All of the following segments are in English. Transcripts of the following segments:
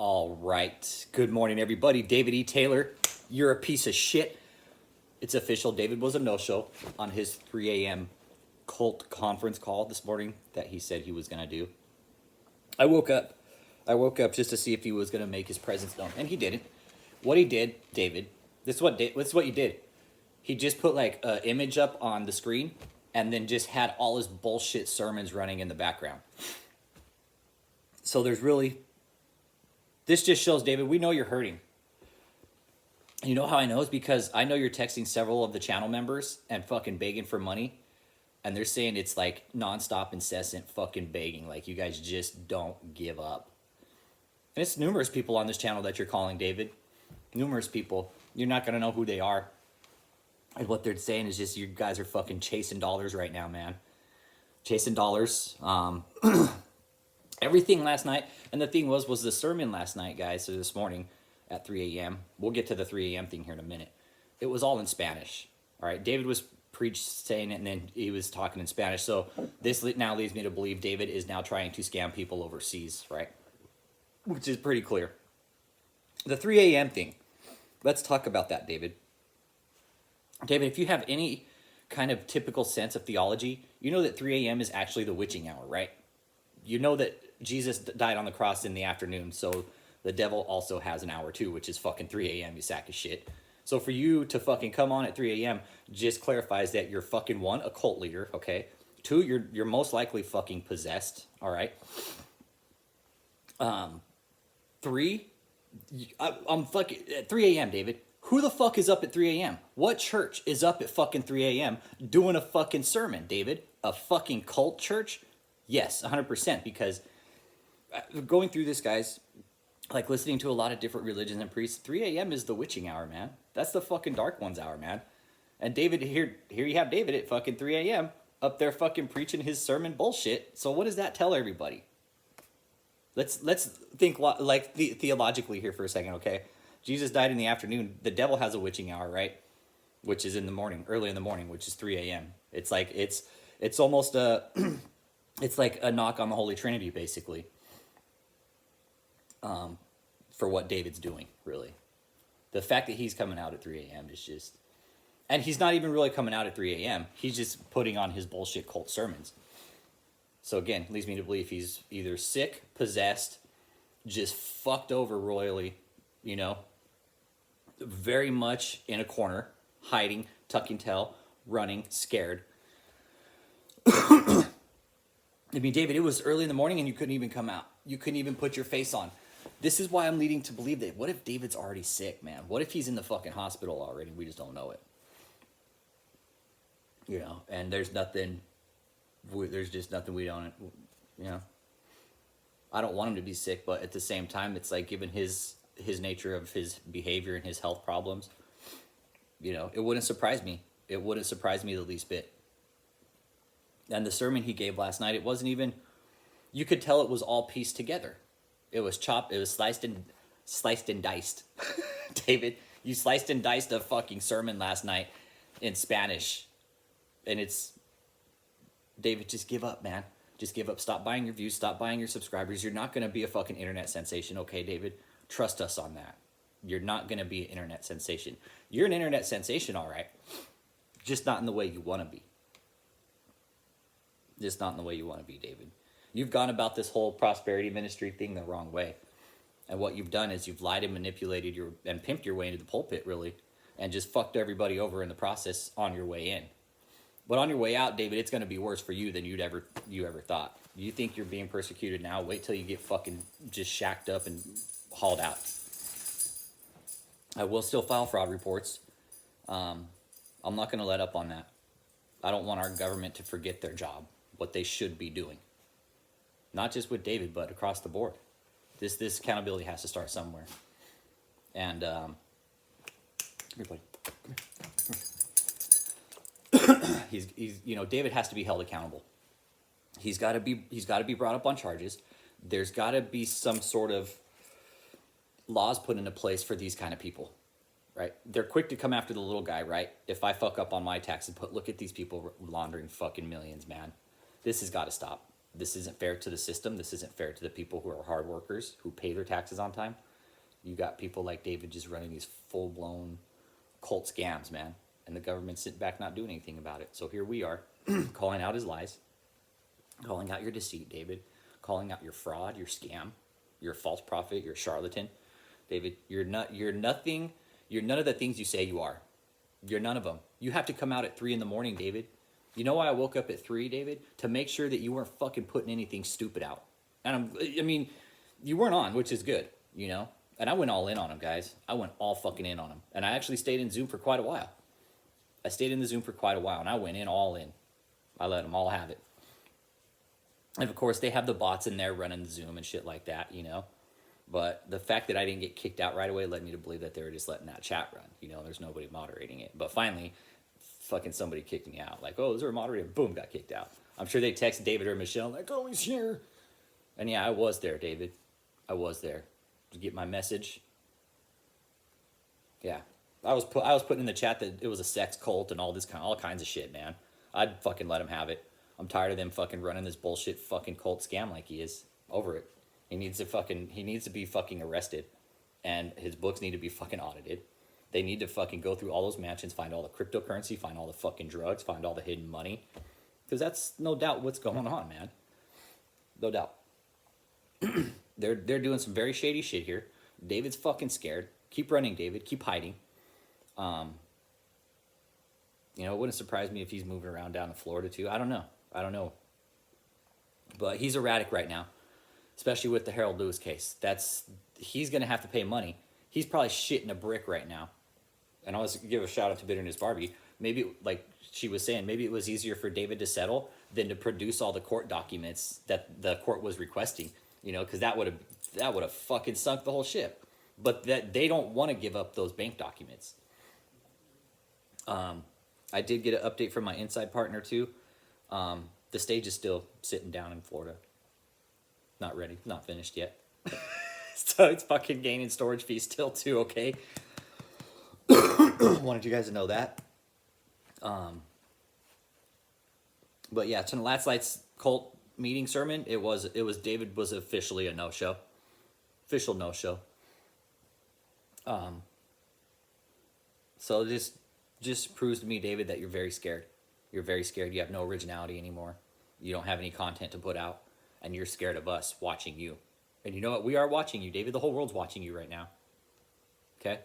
All right. Good morning, everybody. David E. Taylor, you're a piece of shit. It's official. David was a no-show on his 3 a.m. cult conference call this morning that he said he was going to do. I woke up just to see if he was going to make his presence known, and he didn't. What he did, David, this is what you did. He just put like an image up on the screen and then just had all his bullshit sermons running in the background. So this just shows, David, we know you're hurting. You know how I know? It's because I know you're texting several of the channel members and fucking begging for money. And they're saying it's like nonstop, incessant fucking begging. Like you guys just don't give up. And it's numerous people on this channel that you're calling, David. Numerous people. You're not going to know who they are. And what they're saying is just you guys are fucking chasing dollars right now, man. Chasing dollars. Everything last night. And the thing was the sermon last night, guys. So this morning at 3 a.m. We'll get to the 3 a.m. thing here in a minute. It was all in Spanish. All right. David was saying it, and then he was talking in Spanish. So this now leads me to believe David is now trying to scam people overseas, right? Which is pretty clear. The 3 a.m. thing. Let's talk about that, David. David, if you have any kind of typical sense of theology, you know that 3 a.m. is actually the witching hour, right? You know that Jesus died on the cross in the afternoon, so the devil also has an hour too, which is fucking 3 a.m., you sack of shit. So for you to fucking come on at 3 a.m. just clarifies that you're fucking, one, a cult leader, okay? Two, you're most likely fucking possessed, all right? Three, I'm fucking, at 3 a.m., David, who the fuck is up at 3 a.m.? What church is up at fucking 3 a.m. doing a fucking sermon, David? A fucking cult church? Yes, 100%, because going through this, guys, like listening to a lot of different religions and priests, 3 a.m. is the witching hour, man. That's the fucking dark one's hour, man. And David, here you have David at fucking 3 a.m. up there fucking preaching his sermon bullshit. So what does that tell everybody? Let's think like theologically here for a second, okay? Jesus died in the afternoon. The devil has a witching hour, right? Which is in the morning, early in the morning, which is 3 a.m. It's like it's almost a it's like a knock on the Holy Trinity, basically. For what David's doing, really. The fact that he's coming out at 3 a.m. is just... And he's not even really coming out at 3 a.m. He's just putting on his bullshit cult sermons. So again, leads me to believe he's either sick, possessed, just fucked over royally, you know, very much in a corner, hiding, tucking tail, running, scared. I mean, David, it was early in the morning and you couldn't even come out. You couldn't even put your face on. This is why I'm leading to believe that. What if David's already sick, man? What if he's in the fucking hospital already? We just don't know it. You know, and there's just nothing we don't, you know. I don't want him to be sick, but at the same time, it's like given his nature of his behavior and his health problems, you know, it wouldn't surprise me. It wouldn't surprise me the least bit. And the sermon he gave last night, it wasn't even, you could tell it was all pieced together. It was chopped, it was sliced and diced. David, you sliced and diced a fucking sermon last night in Spanish. And it's, David, just give up, man. Just give up. Stop buying your views. Stop buying your subscribers. You're not going to be a fucking internet sensation, okay, David? Trust us on that. You're not going to be an internet sensation. You're an internet sensation, all right. Just not in the way you want to be. Just not in the way you want to be, David. You've gone about this whole prosperity ministry thing the wrong way. And what you've done is you've lied and manipulated and pimped your way into the pulpit, really, and just fucked everybody over in the process on your way in. But on your way out, David, it's going to be worse for you than you ever thought. You think you're being persecuted now? Wait till you get fucking just shacked up and hauled out. I will still file fraud reports. I'm not going to let up on that. I don't want our government to forget their job, what they should be doing. Not just with David, but across the board. This accountability has to start somewhere. And everybody, he's you know, David has to be held accountable. He's got to be brought up on charges. There's got to be some sort of laws put into place for these kind of people, right? They're quick to come after the little guy, right? If I fuck up on my tax and look at these people laundering fucking millions, man. This has got to stop. This isn't fair to the system. This isn't fair to the people who are hard workers, who pay their taxes on time. You got people like David just running these full-blown cult scams, man. And the government's sitting back not doing anything about it. So here we are, calling out his lies, calling out your deceit, David, calling out your fraud, your scam, you're a false prophet, you're a charlatan. David, you're none of the things you say you are. You're none of them. You have to come out at 3 in the morning, David. You know why I woke up at 3, David? To make sure that you weren't fucking putting anything stupid out. And I mean, you weren't on, which is good, you know? And I went all in on him, guys. I went all fucking in on him. And I actually stayed in Zoom for quite a while. I stayed in the Zoom for quite a while, and I went in all in. I let them all have it. And of course, they have the bots in there running the Zoom and shit like that, you know? But the fact that I didn't get kicked out right away led me to believe that they were just letting that chat run. You know, there's nobody moderating it. But finally, fucking somebody kicked me out. Like, oh, is there a moderator? Boom, got kicked out. I'm sure they texted David or Michelle, like, oh, he's here. And yeah, I was there, David. I was there. Did you get my message? Yeah. I was putting in the chat that it was a sex cult and all kinds of shit, man. I'd fucking let him have it. I'm tired of them fucking running this bullshit fucking cult scam like he is. Over it. He needs to be fucking arrested, and his books need to be fucking audited. They need to fucking go through all those mansions, find all the cryptocurrency, find all the fucking drugs, find all the hidden money, because that's no doubt what's going on, man. No doubt. They're doing some very shady shit here. David's fucking scared. Keep running, David. Keep hiding. You know, it wouldn't surprise me if he's moving around down in Florida too. I don't know. But he's erratic right now. Especially with the Harold Lewis case. He's going to have to pay money. He's probably shitting a brick right now. And I always give a shout out to Bitterness Barbie. Maybe, like she was saying, maybe it was easier for David to settle than to produce all the court documents that the court was requesting. You know, because that would have fucking sunk the whole ship. But that they don't want to give up those bank documents. I did get an update from my inside partner too. The stage is still sitting down in Florida. Not ready, not finished yet. So it's fucking gaining storage fees still too, okay? Wanted you guys to know that. But yeah, to last night's cult meeting sermon, it was David was officially a no-show. Official no-show. So this just proves to me, David, that you're very scared. You're very scared. You have no originality anymore. You don't have any content to put out. And you're scared of us watching you. And you know what? We are watching you, David. The whole world's watching you right now. Okay?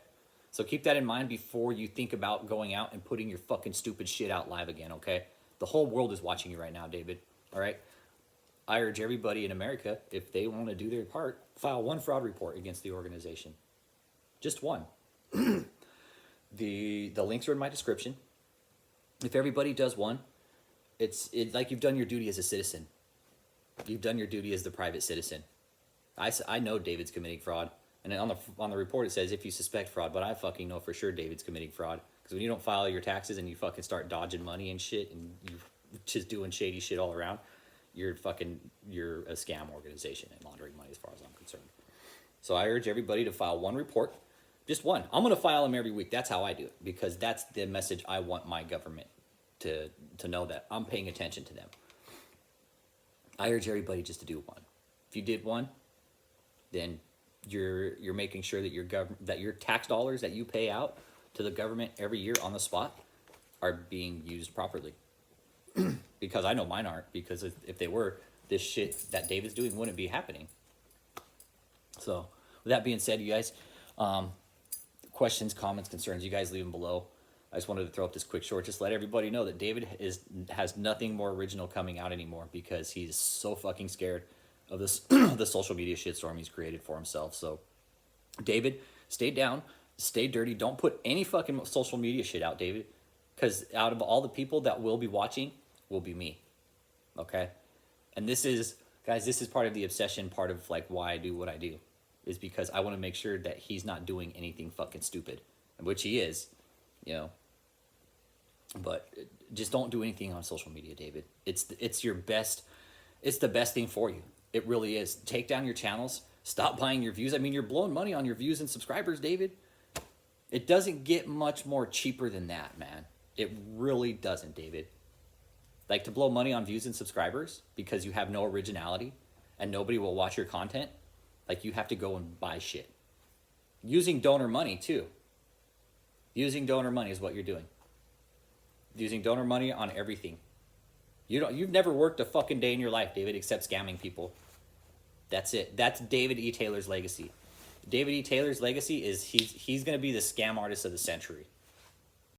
So keep that in mind before you think about going out and putting your fucking stupid shit out live again, okay? The whole world is watching you right now, David. All right? I urge everybody in America, if they want to do their part, file one fraud report against the organization. Just one. The links are in my description. If everybody does one, it's like you've done your duty as a citizen. You've done your duty as the private citizen. I know David's committing fraud. And on the report it says if you suspect fraud, but I fucking know for sure David's committing fraud. Because when you don't file your taxes and you fucking start dodging money and shit and you're just doing shady shit all around, you're a scam organization and laundering money as far as I'm concerned. So I urge everybody to file one report. Just one. I'm going to file them every week. That's how I do it. Because that's the message I want my government to know, that I'm paying attention to them. I urge everybody just to do one. If you did one, then you're making sure that your tax dollars that you pay out to the government every year on the spot are being used properly. Because I know mine aren't. Because if they were, this shit that David's doing wouldn't be happening. So with that being said, you guys, questions, comments, concerns, you guys leave them below. I just wanted to throw up this quick short, just let everybody know that David has nothing more original coming out anymore because he's so fucking scared of this the social media shitstorm he's created for himself. So, David, stay down, stay dirty. Don't put any fucking social media shit out, David, because out of all the people that will be watching, will be me. Okay, and this is, guys, this is part of the obsession, part of like why I do what I do, is because I want to make sure that he's not doing anything fucking stupid, which he is, you know. But just don't do anything on social media, David. It's your best. It's the best thing for you. It really is. Take down your channels. Stop buying your views. I mean, you're blowing money on your views and subscribers, David. It doesn't get much more cheaper than that, man. It really doesn't, David. Like to blow money on views and subscribers because you have no originality and nobody will watch your content. Like you have to go and buy shit. Using donor money too. Using donor money is what you're doing. Using donor money on everything. You've never worked a fucking day in your life, David, except scamming people. That's it. That's David E. Taylor's legacy. David E. Taylor's legacy is he's going to be the scam artist of the century.